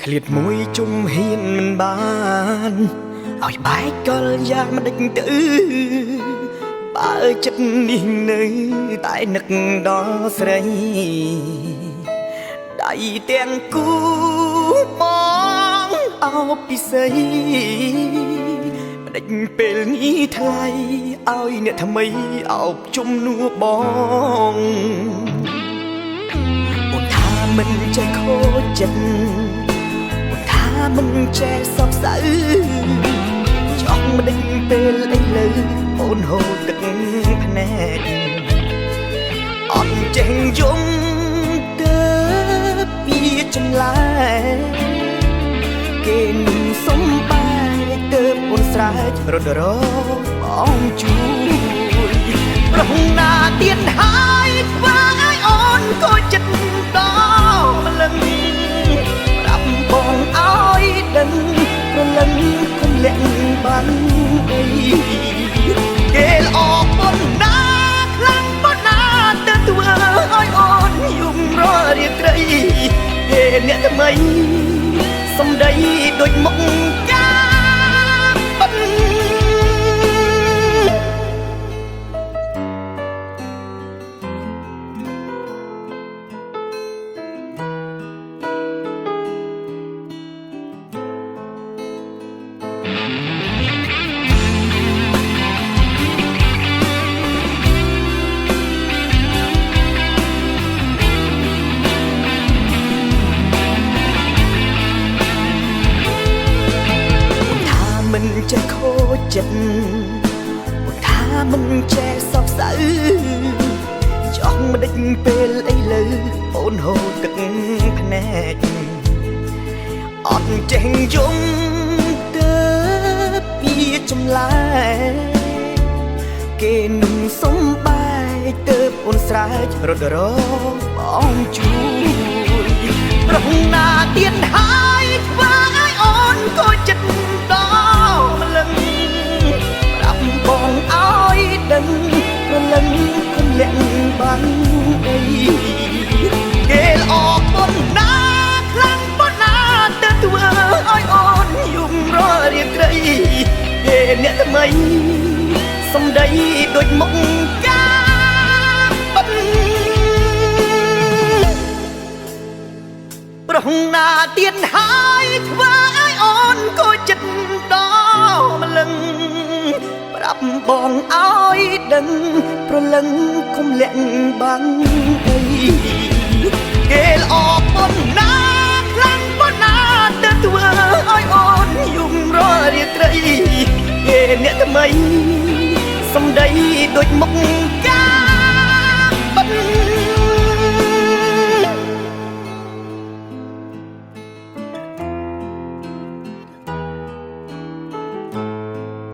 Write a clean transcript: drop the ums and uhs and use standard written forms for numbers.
ឃ្លាតមួយជុំហ៊ានមិនបានឲ្យបែកកលយ៉ាងមិនដេចទៅបើចិត្តនេះនៅតែនឹកដល់ស្រីដៃទាំងគូបងអោបពិសីមិនដេចពេលនេះថ្លៃឲ្យអ្នកថ្មីអោបជំនួបងអូនថាមិនចេះខូចចិត្តមិនចេះសោកសៅចង់មិនដេញពេលអីលើអូនហូរទឹកភ្នែកអត់ចេះយំទៅពីចម្លែកគេនឹងសំបែកទៅអូនស្រែករត់របងជួយប្រហណាទៀតហើយធ្វើឲ្យអូនក៏ចិត្តដល់ម្លឹងបងឲ្យដឹងព្រលឹងគុំលាក់បានអីគេល្អប៉ុណ្ណាខ្លាំងប៉ុណ្ណាទៅធ្វើឲ្យអូនយំរាល់រាត្រីគេអ្នកថ្មីសំដីដូចមុខកាបិទមិនចេះខូចចិត្តអូនថាមិនចេះសោកសៅចង់មិនដេចពេលអីលើអូនហូរទឹកភ្នែកអត់ចេះយំទៅពីចម្លែកគេនឹងសំបែកទៅអូនស្រែករត់របងជួយប្រហណាទៀតហើយធ្វើឲ្យអូនក៏ចិត្តបងឲ្យដឹងព្រលឹងគុំលាក់បានអីគេល្អប៉ុណ្ណាខ្លាំងប៉ុណ្ណាទៅធ្វើឲ្យអូនយំរាល់រាត្រីគេអ្នកថ្មីសំដីដូចមុខកាបិទប្រហណាទៀតហើយធ្វើឲ្យអូនក៏ចិត្តដល់ម្លឹងប្រាប់បងឲ្យដឹងព្រលឹងគុំលាក់បានអីគេល្អប៉ុណ្ណាខ្លាំងប៉ុណ្ណាទៅធ្វើឲ្យអូនយំរាល់រាត្រីគេអ្នកថ្មីសំដីដូចមុខ